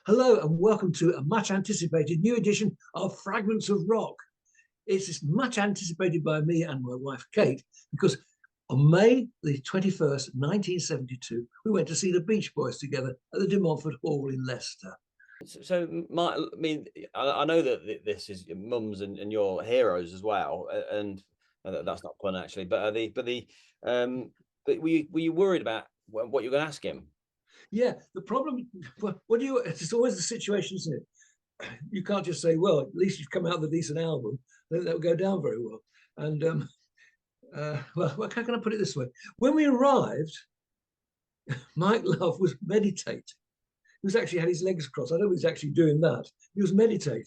Hello and welcome to a much anticipated new edition of Fragments of Rock. It's much anticipated by me and my wife Kate because on May the 21st, 1972, we went to see the Beach Boys together at the Montfort Hall in Leicester. So, I know that this is your mum's and your heroes as well, and that's not fun actually. But were you worried about what you're going to ask him? Yeah, the problem, it's always the situation, isn't it? You can't just say, well, at least you've come out with a decent album. That will go down very well. And, well, how can I put it this way? When we arrived, Mike Love was meditating. He was actually had his legs crossed. I don't know if he was actually doing that. He was meditating.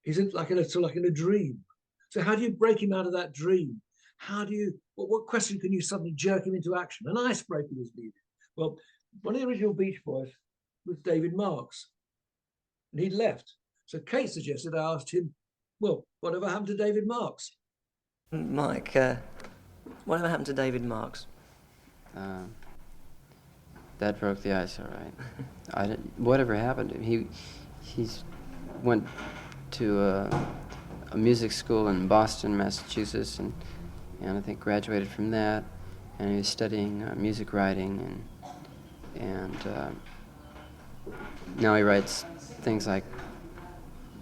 He's like in a dream. So how do you break him out of that dream? How do you, what question can you suddenly jerk him into action? An icebreaker was needed. Well, one of the original Beach Boys was David Marks, and he'd left. So Kate suggested I asked him, well, whatever happened to David Marks? Mike, whatever happened to David Marks? That broke the ice, all right. Whatever happened to him, he went to a music school in Boston, Massachusetts, and I think graduated from that, and he was studying music writing, and now he writes things like,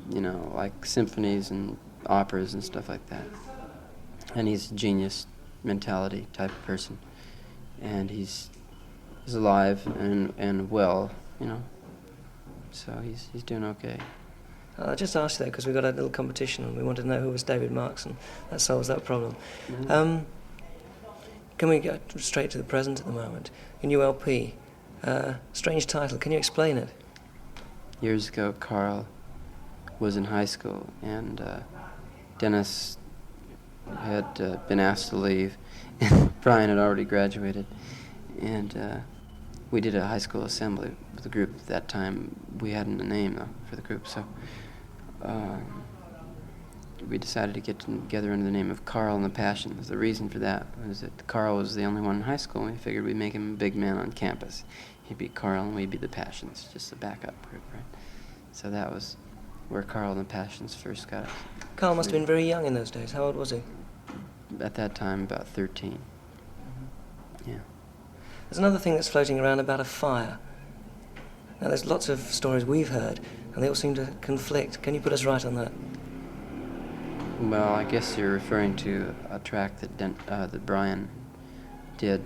like symphonies and operas and stuff like that. And he's a genius mentality type of person, and he's alive and well, so he's doing okay. I just asked you that because we got a little competition and we wanted to know who was David Marks, and that solves that problem. Mm-hmm. Can we get straight to the present at the moment? Your new LP, strange title, can you explain it? Years ago, Carl was in high school, and Dennis had been asked to leave, and Brian had already graduated, and we did a high school assembly with the group. At that time, we hadn't a name, though, for the group, so we decided to get together under the name of Carl and the Passions. The reason for that was that Carl was the only one in high school, and we figured we'd make him a big man on campus. He'd be Carl, and we'd be the Passions, just a backup group, right? So that was where Carl and the Passions first got us. Carl must have been very young in those days. How old was he? At that time, about 13. Mm-hmm. Yeah. There's another thing that's floating around about a fire. Now, there's lots of stories we've heard, and they all seem to conflict. Can you put us right on that? Well, I guess you're referring to a track that Brian did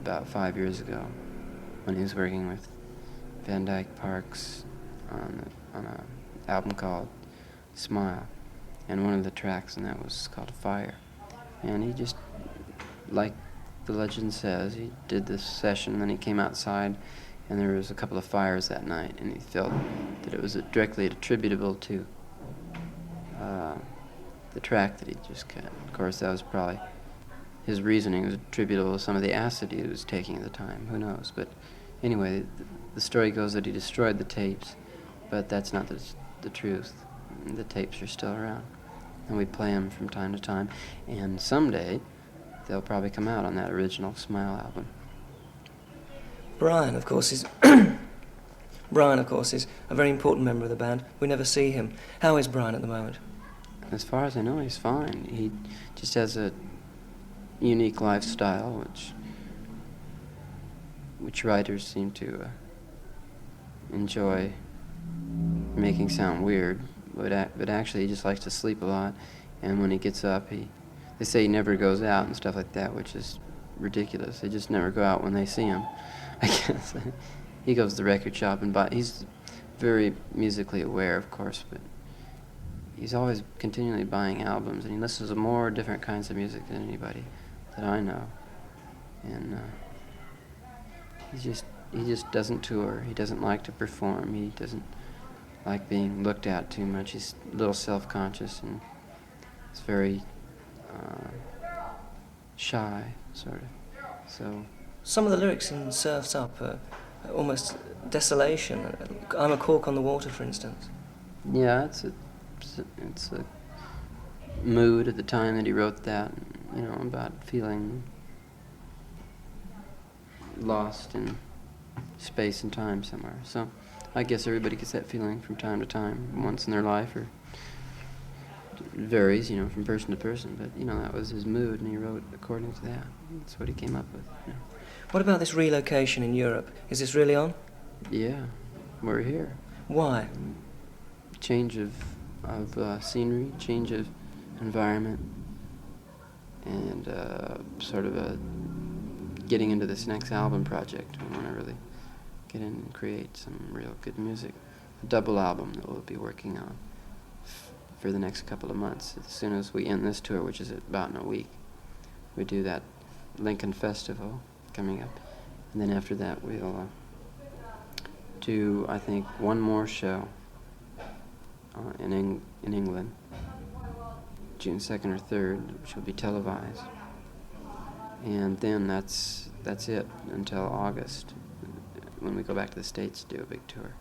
about 5 years ago when he was working with Van Dyke Parks on an album called Smile, and one of the tracks in that was called Fire. And he just, like the legend says, he did this session, then he came outside, and there was a couple of fires that night, and he felt that it was directly attributable to the track that he just cut. Of course, that was probably his reasoning was attributable to some of the acid he was taking at the time. Who knows? But anyway, the story goes that he destroyed the tapes, but that's not the truth. The tapes are still around, and we play them from time to time, and someday they'll probably come out on that original Smile album. Brian, of course, is a very important member of the band. We never see him. How is Brian at the moment? As far as I know, he's fine. He just has a unique lifestyle, which writers seem to enjoy making sound weird. But actually, he just likes to sleep a lot, and when he gets up, they say he never goes out and stuff like that, which is ridiculous. They just never go out when they see him, I guess. He goes to the record shop and he's very musically aware, of course, but he's always continually buying albums, and he listens to more different kinds of music than anybody that I know. And he just doesn't tour. He doesn't like to perform. He doesn't like being looked at too much. He's a little self-conscious, and he's very shy, sort of. So some of the lyrics in Surf's Up are almost desolation. I'm a cork on the water, for instance. Yeah, it's a mood at the time that he wrote that, about feeling lost in space and time somewhere. So I guess everybody gets that feeling from time to time, once in their life, or it varies, you know, from person to person. But, you know, that was his mood, and he wrote according to that. That's what he came up with. You know. What about this relocation in Europe? Is this really on? Yeah, we're here. Why? Change of scenery, change of environment, and sort of a getting into this next album project. We want to really get in and create some real good music. A double album that we'll be working on for the next couple of months. As soon as we end this tour, which is about in a week, we do that Lincoln Festival coming up, and then after that we'll do, I think, one more show in England, June 2nd or 3rd, which will be televised, and then that's it until August, when we go back to the States to do a big tour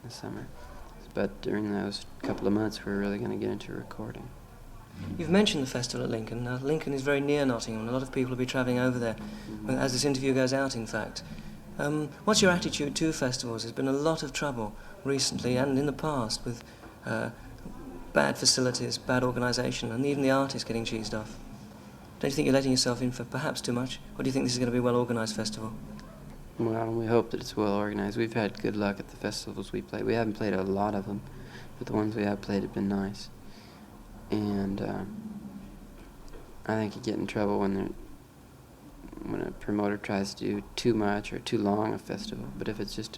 this summer. But during those couple of months, we're really going to get into recording. You've mentioned the festival at Lincoln. Now, Lincoln is very near Nottingham, and a lot of people will be travelling over there, as this interview goes out, in fact. What's your attitude to festivals? There's been a lot of trouble recently and in the past with bad facilities, bad organisation, and even the artists getting cheesed off. Don't you think you're letting yourself in for perhaps too much? Or do you think this is going to be a well-organised festival? Well, we hope that it's well organized. We've had good luck at the festivals we play. We haven't played a lot of them, but the ones we have played have been nice. And I think you get in trouble when a promoter tries to do too much or too long a festival. But if it's just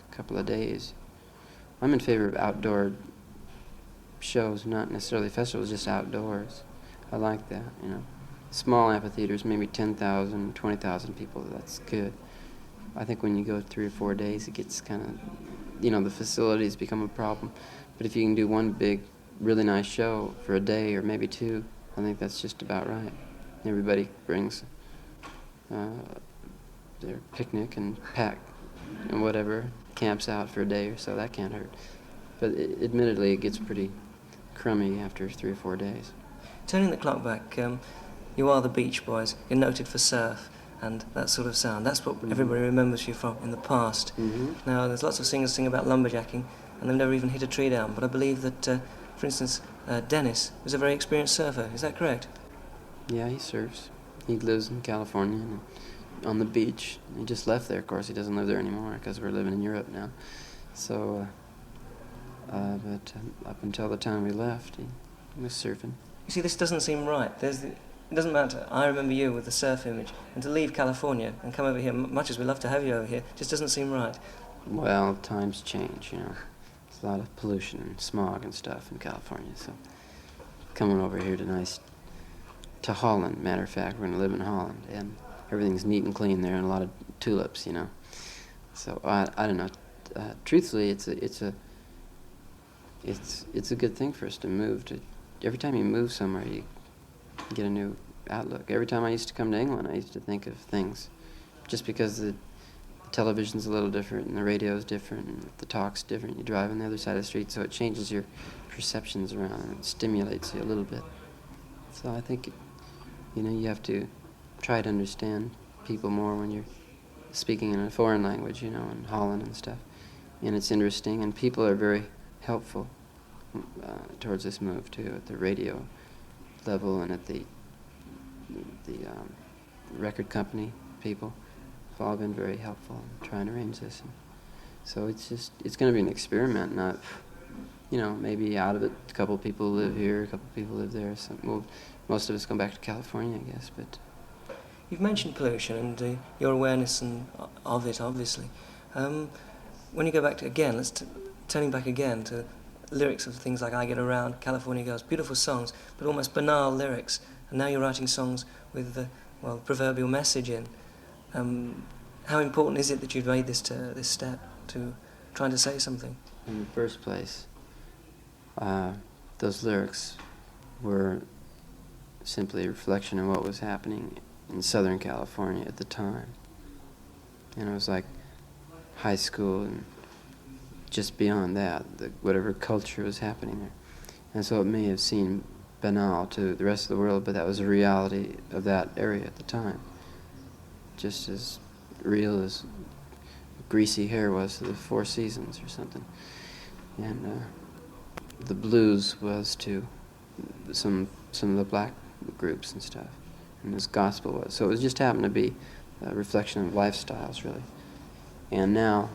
a couple of days, I'm in favor of outdoor shows, not necessarily festivals, just outdoors. I like that, you know. Small amphitheaters, maybe 10,000, 20,000 people, that's good. I think when you go 3 or 4 days, it gets kind of, you know, the facilities become a problem. But if you can do one big, really nice show for a day or maybe 2, I think that's just about right. Everybody brings their picnic and pack and whatever, camps out for a day or so. That can't hurt. But admittedly, it gets pretty crummy after 3 or 4 days. Turning the clock back, you are the Beach Boys. You're noted for surf and that sort of sound. That's what everybody remembers you from in the past. Now, there's lots of singers sing about lumberjacking, and they've never even hit a tree down. But I believe that, for instance, Dennis was a very experienced surfer. Is that correct? Yeah, he surfs. He lives in California and on the beach. He just left there, of course. He doesn't live there anymore because we're living in Europe now. So, but up until the time we left, he was surfing. You see, this doesn't seem right. It doesn't matter. I remember you with the surf image, and to leave California and come over here, much as we love to have you over here, just doesn't seem right. Well, times change, you know. There's a lot of pollution and smog and stuff in California, so coming over here to Holland, matter of fact, we're going to live in Holland, and everything's neat and clean there, and a lot of tulips, you know. So I don't know. Truthfully, it's a good thing for us to move. Every time you move somewhere, you get a new outlook. Every time I used to come to England, I used to think of things, just because the television's a little different and the radio's different and the talk's different. You drive on the other side of the street, so it changes your perceptions around and it stimulates you a little bit. So I think, you know, you have to try to understand people more when you're speaking in a foreign language, you know, in Holland and stuff. And it's interesting, and people are very helpful towards this move too, at the radio level and at the record company people have all been very helpful in trying to arrange this. And so it's going to be an experiment, not, you know, maybe out of it a couple people live here, a couple people live there. So most of us go back to California, I guess. But you've mentioned pollution and your awareness of it, obviously. When you go back to, again, turning back again to lyrics of things like I Get Around, California Girls, beautiful songs, but almost banal lyrics. And now you're writing songs with the, well, proverbial message in. How important is it that you've made this step to trying to say something? In the first place, those lyrics were simply a reflection of what was happening in Southern California at the time. And it was like high school and just beyond that, whatever culture was happening there. And so it may have seemed banal to the rest of the world, but that was the reality of that area at the time. Just as real as greasy hair was to the Four Seasons or something. And the blues was to some of the black groups and stuff, and as gospel was. So it just happened to be a reflection of lifestyles, really. And now,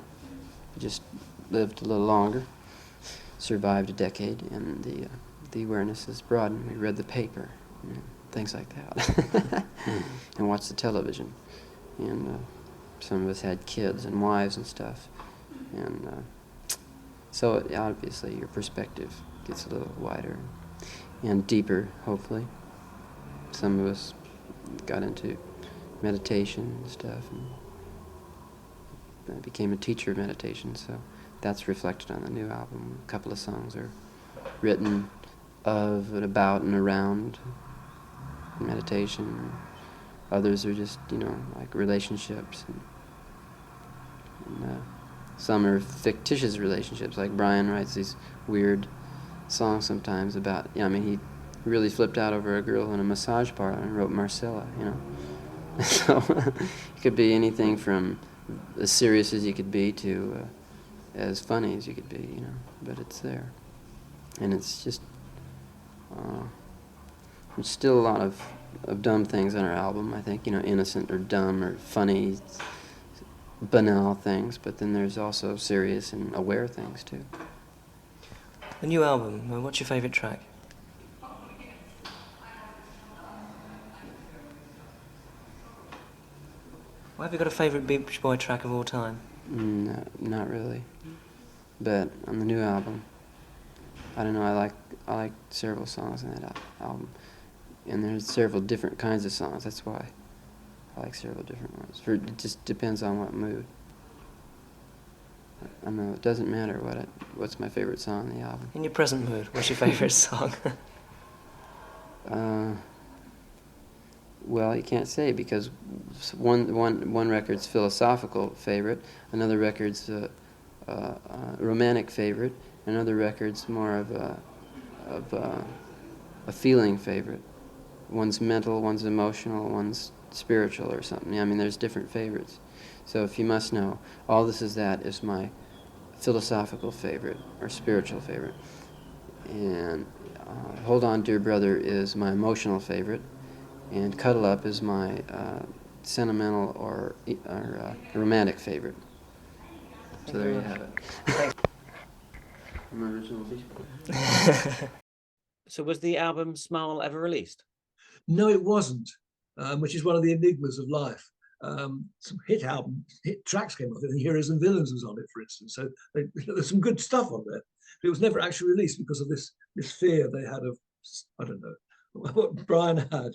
just lived a little longer, survived a decade, and the awareness has broadened. We read the paper, things like that, and watched the television. And some of us had kids and wives and stuff. And so obviously your perspective gets a little wider and deeper, hopefully. Some of us got into meditation and stuff, and I became a teacher of meditation, so that's reflected on the new album. A couple of songs are written of and about and around meditation. Others are just, like relationships. And some are fictitious relationships, like Brian writes these weird songs sometimes about, he really flipped out over a girl in a massage parlor and wrote Marcella, So it could be anything from as serious as you could be to as funny as you could be, but it's there. And it's just, there's still a lot of dumb things on our album, I think, innocent or dumb or funny, banal things, but then there's also serious and aware things too. The new album, what's your favourite track? Well, have you got a favourite Beach Boy track of all time? No, not really. But on the new album, I don't know, I like several songs on that album. And there's several different kinds of songs, that's why I like several different ones. It just depends on what mood. I know it doesn't matter what's my favorite song on the album. In your present mood, what's your favourite song? Well, you can't say, because one record's philosophical favorite, another record's a romantic favorite, another record's more of a feeling favorite. One's mental, one's emotional, one's spiritual or something. There's different favorites. So if you must know, All This Is That is my philosophical favorite or spiritual favorite. And Hold On Dear Brother is my emotional favorite. And Cuddle Up is my sentimental or romantic favorite. So there you have it. I'm an original Beach Boy. So was the album Smile ever released? No, it wasn't, which is one of the enigmas of life. Some hit tracks came off it, and Heroes and Villains was on it, for instance. So there's some good stuff on there. But it was never actually released because of this fear they had of, I don't know, what Brian had.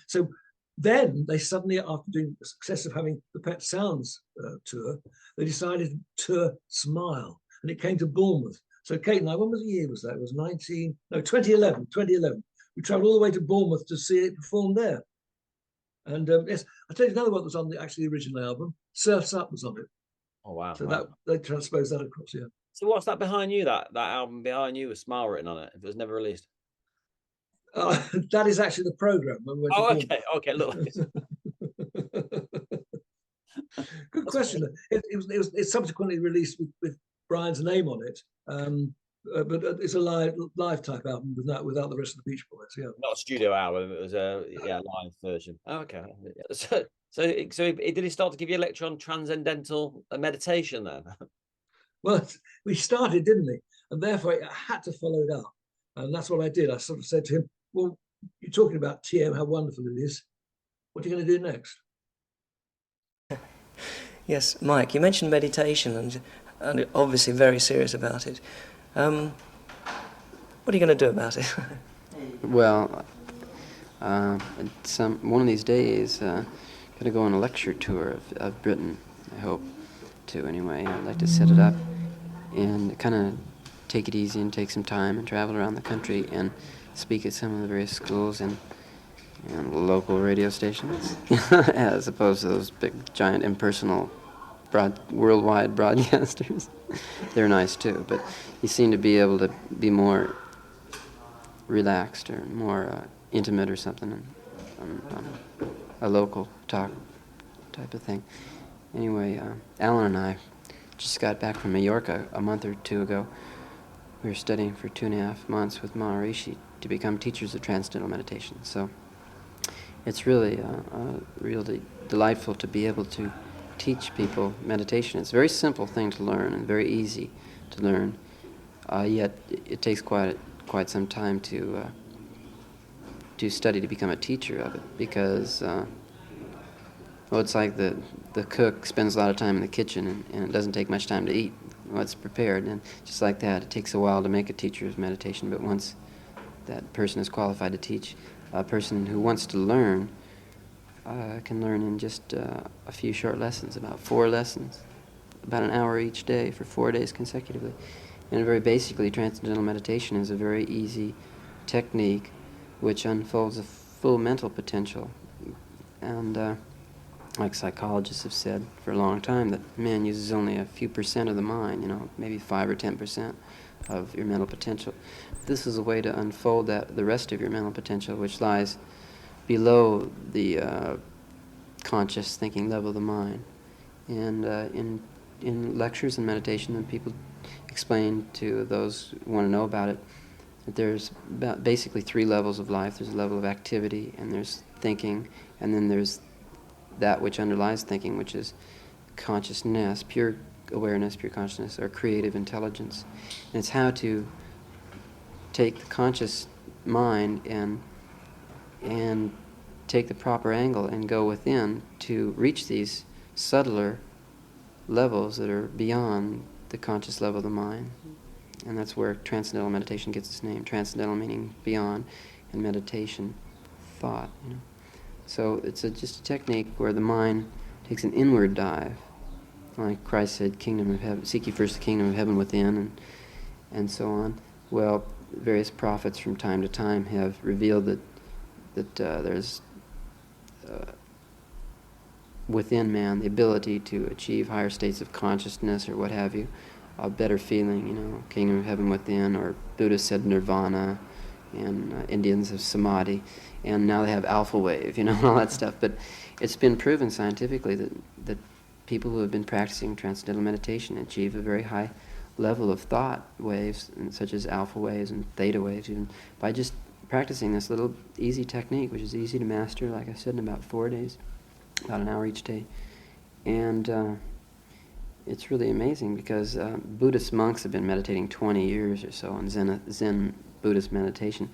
So then they suddenly, after doing the success of having the Pet Sounds tour, they decided to Smile, and it came to Bournemouth. So Kate and I, when was the year was that? It was 2011. We travelled all the way to Bournemouth to see it performed there. And yes, I'll tell you another one that was on the original album. Surf's Up was on it. Oh, wow. So wow. they transposed that across, yeah. So what's that behind you, that album behind you with Smile written on it, if it was never released? That is actually the programme. Okay, look. Good question. It's subsequently released with Brian's name on it. But it's a live type album without the rest of the Beach Boys. Yeah, not a studio album. It was a live version. Oh, okay. So did he start to give you a lecture on transcendental meditation then? Well, we started, didn't we? And therefore, I had to follow it up, and that's what I did. I sort of said to him, "Well, you're talking about TM, how wonderful it is. What are you going to do next?" Yes, Mike, you mentioned meditation, and obviously very serious about it. What are you going to do about it? Well, one of these days, going to go on a lecture tour of Britain, I hope to anyway. I'd like to set it up and kind of take it easy and take some time and travel around the country and speak at some of the various schools and local radio stations, as opposed to those big, giant, impersonal worldwide broadcasters. They're nice too, but you seem to be able to be more relaxed or more intimate or something on a local talk type of thing. Anyway, Alan and I just got back from Mallorca a month or two ago. We were studying for 2.5 months with Maharishi to become teachers of Transcendental meditation. So it's really really delightful to be able to teach people meditation. It's a very simple thing to learn and very easy to learn, yet it takes quite some time to study to become a teacher of it, because well, it's like the cook spends a lot of time in the kitchen and it doesn't take much time to eat what's prepared. And just like that, it takes a while to make a teacher of meditation, but once that person is qualified to teach, a person who wants to learn can learn in just a few short lessons, about 4 lessons, about an hour each day for 4 days consecutively. And very basically, Transcendental meditation is a very easy technique which unfolds a full mental potential. And like psychologists have said for a long time, that man uses only a few % of the mind, maybe 5 or 10% of your mental potential. This is a way to unfold the rest of your mental potential, which lies below the conscious thinking level of the mind. And in lectures and meditation, then people explain to those who want to know about it that there's basically 3 levels of life. There's a level of activity, and there's thinking, and then there's that which underlies thinking, which is consciousness, pure awareness, pure consciousness, or creative intelligence. And it's how to take the conscious mind and take the proper angle and go within to reach these subtler levels that are beyond the conscious level of the mind. And that's where Transcendental meditation gets its name. Transcendental meaning beyond, and meditation, thought. So it's just a technique where the mind takes an inward dive. Like Christ said, "Kingdom of heaven, seek ye first the kingdom of heaven within," and so on. Well, various prophets from time to time have revealed that there's within man the ability to achieve higher states of consciousness, or what have you, a better feeling, kingdom of heaven within, or Buddhists said nirvana, and Indians have samadhi, and now they have alpha wave, and all that stuff. But it's been proven scientifically that people who have been practicing Transcendental meditation achieve a very high level of thought waves, such as alpha waves and theta waves, even by just practicing this little easy technique, which is easy to master, like I said, in about 4 days, about an hour each day. And it's really amazing, because Buddhist monks have been meditating 20 years or so in Zen Buddhist meditation.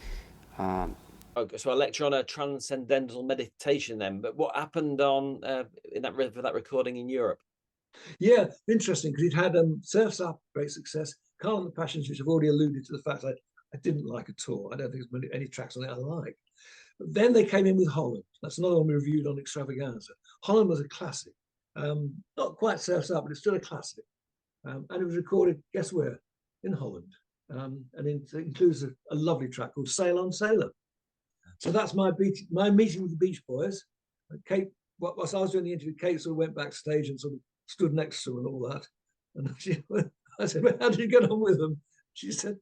Okay, so a lecture on a transcendental meditation then. But what happened on for that recording in Europe? Yeah, interesting, because he'd had Surf's Up, great success. Carl and the Passions, which I've already alluded to the fact I didn't like at all. I don't think there's any tracks on it I like. But then they came in with Holland. That's another one we reviewed on Extravaganza. Holland was a classic. Not quite Surf's Up, but it's still a classic. And it was recorded, guess where? In Holland. And it includes a lovely track called Sail On Sailor. So that's my meeting with the Beach Boys. Kate, whilst I was doing the interview, Kate sort of went backstage and sort of stood next to her and all that. And I said, "Well, how did you get on with them?" She said,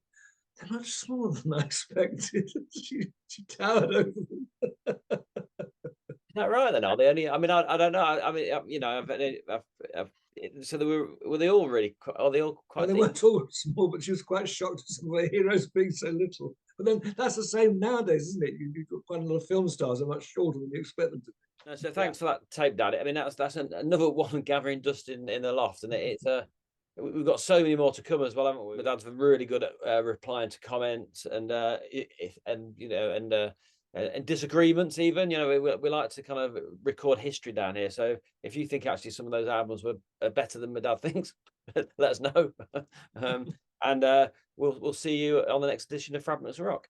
"They're much smaller than I expected." She towered over them. Is that right then? Are they only? I mean, I don't know. I mean, so were they all really? Are they all quite? Well, they weren't all small, but she was quite shocked at some of the heroes being so little. But then that's the same nowadays, isn't it? You've got quite a lot of film stars are much shorter than you expect them to be. No, so thanks for that tape, Dad. I mean, that's another one gathering dust in the loft, and it's we've got so many more to come as well, haven't we? My dad's been really good at replying to comments and and disagreements even. We like to kind of record history down here. So if you think actually some of those albums were better than my dad thinks, let us know. And we'll see you on the next edition of Fragments of Rock.